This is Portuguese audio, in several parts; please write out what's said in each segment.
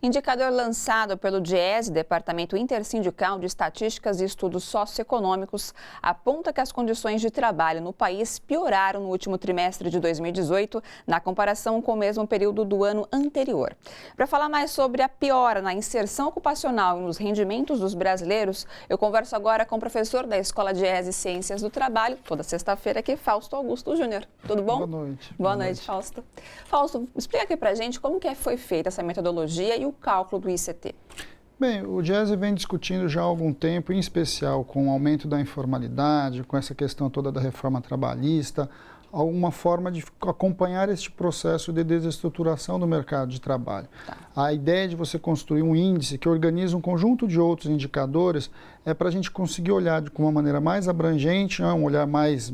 Indicador lançado pelo DIESE, Departamento Intersindical de Estatísticas e Estudos Socioeconômicos, aponta que as condições de trabalho no país pioraram no último trimestre de 2018, na comparação com o mesmo período do ano anterior. Para falar mais sobre a piora na inserção ocupacional e nos rendimentos dos brasileiros, eu converso agora com o professor da Escola DIESE Ciências do Trabalho, toda sexta-feira aqui, Fausto Augusto Júnior. Tudo bom? Boa noite. Boa noite, Fausto. Fausto, explica aqui pra gente como que foi feita essa metodologia e o cálculo do ICT. Bem, o DIESE vem discutindo já há algum tempo, em especial com o aumento da informalidade, com essa questão toda da reforma trabalhista, alguma forma de acompanhar este processo de desestruturação do mercado de trabalho. A ideia de você construir um índice que organiza um conjunto de outros indicadores é para a gente conseguir olhar de uma maneira mais abrangente, um olhar mais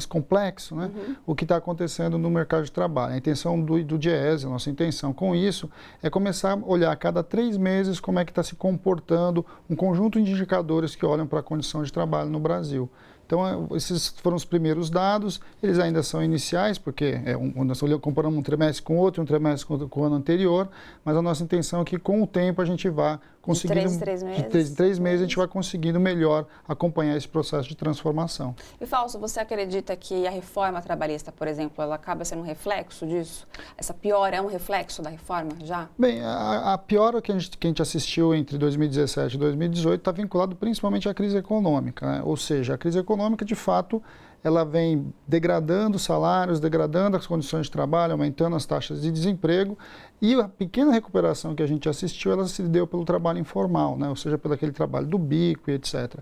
complexo, né? O que está acontecendo no mercado de trabalho. A intenção do DIESE, a nossa intenção com isso, é começar a olhar a cada 3 meses como é que está se comportando um conjunto de indicadores que olham para a condição de trabalho no Brasil. Então, esses foram os primeiros dados, eles ainda são iniciais, porque nós comparamos um trimestre com outro, um trimestre com o ano anterior, mas a nossa intenção é que com o tempo a gente vá conseguindo... De 3 meses. De 3 meses a gente vai conseguindo melhor acompanhar esse processo de transformação. E, Fausto, você acredita que a reforma trabalhista, por exemplo, ela acaba sendo um reflexo disso? Essa piora é um reflexo da reforma já? Bem, a piora que a gente assistiu entre 2017 e 2018 está vinculado principalmente à crise econômica, né? Ou seja, a crise econômica, de fato, ela vem degradando salários, degradando as condições de trabalho, aumentando as taxas de desemprego, e a pequena recuperação que a gente assistiu, ela se deu pelo trabalho informal, né? Ou seja, pelo aquele trabalho do bico e etc.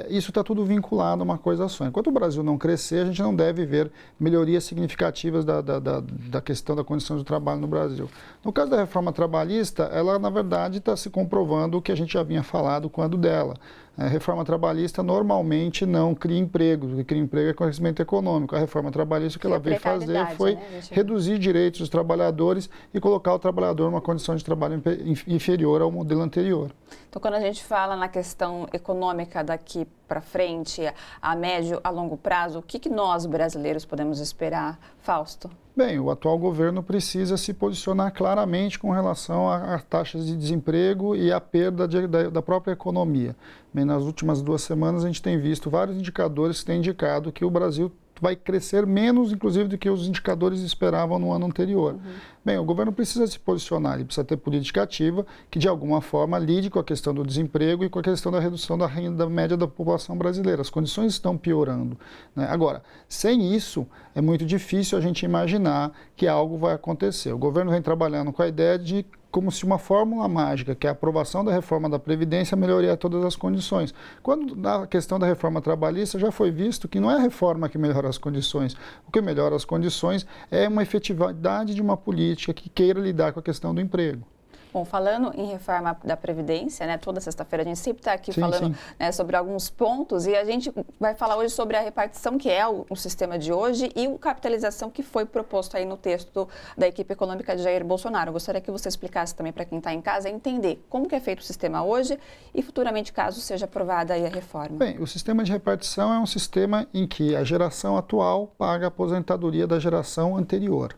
Isso está tudo vinculado a uma coisa só. Enquanto o Brasil não crescer, a gente não deve ver melhorias significativas da questão da condição de trabalho no Brasil. No caso da reforma trabalhista, ela, na verdade, está se comprovando o que a gente já vinha falado quando dela. A reforma trabalhista normalmente não cria empregos, o que cria emprego é crescimento econômico. A reforma trabalhista, o que ela veio fazer foi reduzir direitos dos trabalhadores e colocar o trabalhador numa condição de trabalho inferior ao modelo anterior. Então, quando a gente fala na questão econômica daqui para frente, a médio, a longo prazo, o que nós brasileiros podemos esperar, Fausto? Bem, o atual governo precisa se posicionar claramente com relação a taxas de desemprego e a perda da própria economia. Bem, nas últimas 2 semanas a gente tem visto vários indicadores que têm indicado que o Brasil vai crescer menos, inclusive, do que os indicadores esperavam no ano anterior. Bem, o governo precisa se posicionar, ele precisa ter política ativa que, de alguma forma, lide com a questão do desemprego e com a questão da redução da renda média da população brasileira. As condições estão piorando, né? Agora, sem isso, é muito difícil a gente imaginar que algo vai acontecer. O governo vem trabalhando com a ideia de como se uma fórmula mágica, que é a aprovação da reforma da Previdência, melhoraria todas as condições. Quando na questão da reforma trabalhista já foi visto que não é a reforma que melhora as condições. O que melhora as condições é uma efetividade de uma política que queira lidar com a questão do emprego. Bom, falando em reforma da Previdência, né, toda sexta-feira a gente sempre está aqui falando né, sobre alguns pontos e a gente vai falar hoje sobre a repartição, que é o sistema de hoje, e a capitalização que foi proposto aí no texto da equipe econômica de Jair Bolsonaro. Eu gostaria que você explicasse também para quem está em casa, entender como que é feito o sistema hoje e futuramente, caso seja aprovada aí a reforma. Bem, o sistema de repartição é um sistema em que a geração atual paga a aposentadoria da geração anterior.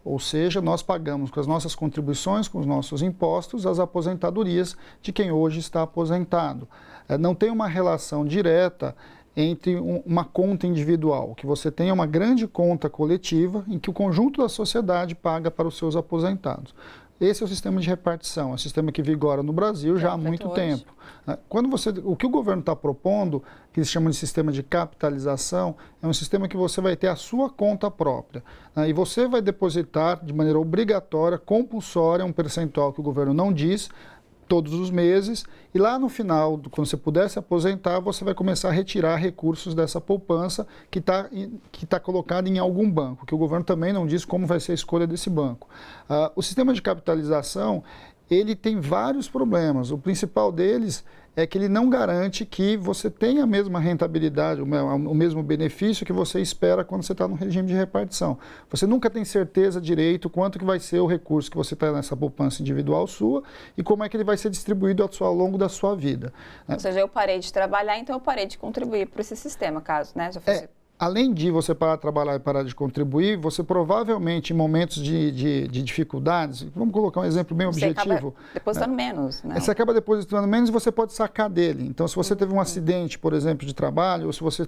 Ou seja, nós pagamos com as nossas contribuições, com os nossos impostos, as aposentadorias de quem hoje está aposentado. Não tem uma relação direta entre uma conta individual, que você tenha uma grande conta coletiva em que o conjunto da sociedade paga para os seus aposentados. Esse é o sistema de repartição, é um sistema que vigora no Brasil já há muito tempo. O que o governo está propondo, que se chama de sistema de capitalização, é um sistema que você vai ter a sua conta própria. E você vai depositar de maneira obrigatória, compulsória, um percentual que o governo não diz, todos os meses, e lá no final, quando você puder se aposentar, você vai começar a retirar recursos dessa poupança que tá colocada em algum banco, que o governo também não diz como vai ser a escolha desse banco. O sistema de capitalização, ele tem vários problemas. O principal deles é que ele não garante que você tenha a mesma rentabilidade, o mesmo benefício que você espera quando você está no regime de repartição. Você nunca tem certeza direito quanto que vai ser o recurso que você está nessa poupança individual sua e como é que ele vai ser distribuído ao longo da sua vida. Ou seja, eu parei de trabalhar, então eu parei de contribuir para esse sistema, caso, né? além de você parar de trabalhar e parar de contribuir, você provavelmente, em momentos de dificuldades, vamos colocar um exemplo bem objetivo. Você acaba depositando menos, né? Você acaba depositando menos e você pode sacar dele. Então, se você teve um acidente, por exemplo, de trabalho, ou se você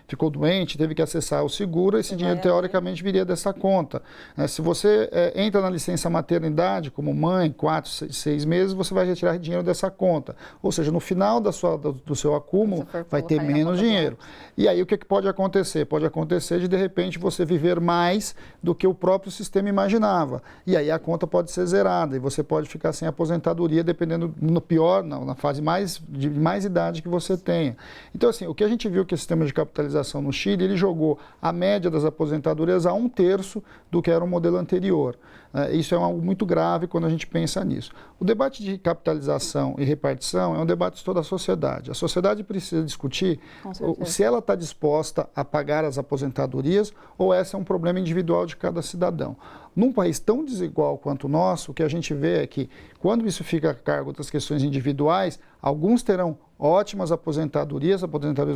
ficou doente, teve que acessar o seguro, esse dinheiro, teoricamente, viria dessa conta. Se você entra na licença maternidade, como mãe, 4, 6 meses, você vai retirar dinheiro dessa conta. Ou seja, no final do seu acúmulo, vai ter menos dinheiro. E aí, o que pode acontecer? Pode acontecer de repente, você viver mais do que o próprio sistema imaginava. E aí, a conta pode ser zerada e você pode ficar sem aposentadoria, dependendo, no pior, na fase de mais idade que você tenha. Então, assim, o que a gente viu que o sistema de capitalização no Chile, ele jogou a média das aposentadorias a 1/3 do que era o modelo anterior. Isso é algo muito grave quando a gente pensa nisso. O debate de capitalização e repartição é um debate de toda a sociedade. A sociedade precisa discutir se ela está disposta a pagar as aposentadorias ou esse é um problema individual de cada cidadão. Num país tão desigual quanto o nosso, o que a gente vê é que, quando isso fica a cargo das questões individuais, alguns terão ótimas aposentadorias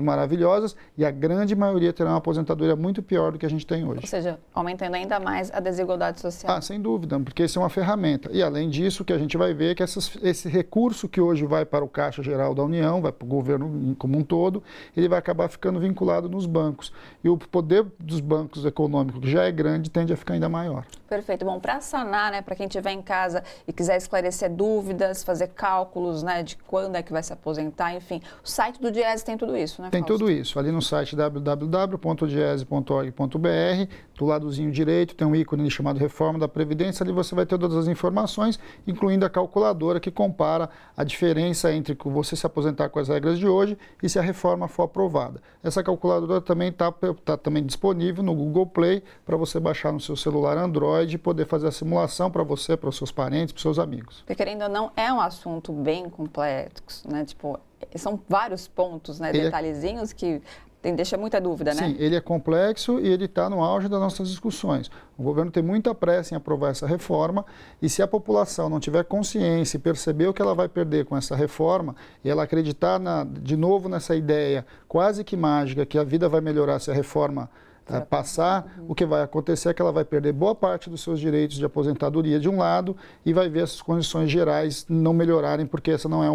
maravilhosas, e a grande maioria terá uma aposentadoria muito pior do que a gente tem hoje. Ou seja, aumentando ainda mais a desigualdade social. Sem dúvida, porque isso é uma ferramenta. E, além disso, o que a gente vai ver é que esse recurso que hoje vai para o Caixa Geral da União, vai para o governo como um todo, ele vai acabar ficando vinculado nos bancos. E o poder dos bancos econômicos, que já é grande, tende a ficar ainda maior. Perfeito. Bom, para sanar, né, para quem estiver em casa e quiser esclarecer dúvidas, fazer cálculos, né, de quando é que vai se aposentar, enfim, o site do Diese tem tudo isso, né, Tem Fausto? tudo isso. Ali no site www.diese.org.br, do ladozinho direito tem um ícone chamado Reforma da Previdência, ali você vai ter todas as informações, incluindo a calculadora que compara a diferença entre você se aposentar com as regras de hoje e se a reforma for aprovada. Essa calculadora também está também disponível no Google Play para você baixar no seu celular Android e poder fazer a simulação para você, para os seus parentes, para os seus amigos. Porque, querendo ou não, é um assunto bem complexo, né? Tipo, são vários pontos, né, detalhezinhos que deixa muita dúvida, né? Sim, ele é complexo e ele está no auge das nossas discussões. O governo tem muita pressa em aprovar essa reforma e, se a população não tiver consciência e perceber o que ela vai perder com essa reforma e ela acreditar de novo nessa ideia quase que mágica que a vida vai melhorar se a reforma passar, o que vai acontecer é que ela vai perder boa parte dos seus direitos de aposentadoria de um lado e vai ver as condições gerais não melhorarem, porque essa não é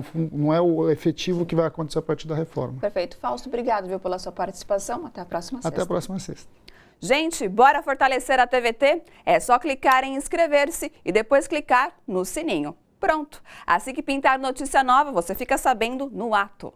o efetivo que vai acontecer a partir da reforma. Perfeito. Fausto, obrigado, viu, pela sua participação. Até a próxima sexta. Até a próxima sexta. Gente, bora fortalecer a TVT? É só clicar em inscrever-se e depois clicar no sininho. Pronto! Assim que pintar notícia nova, você fica sabendo no ato.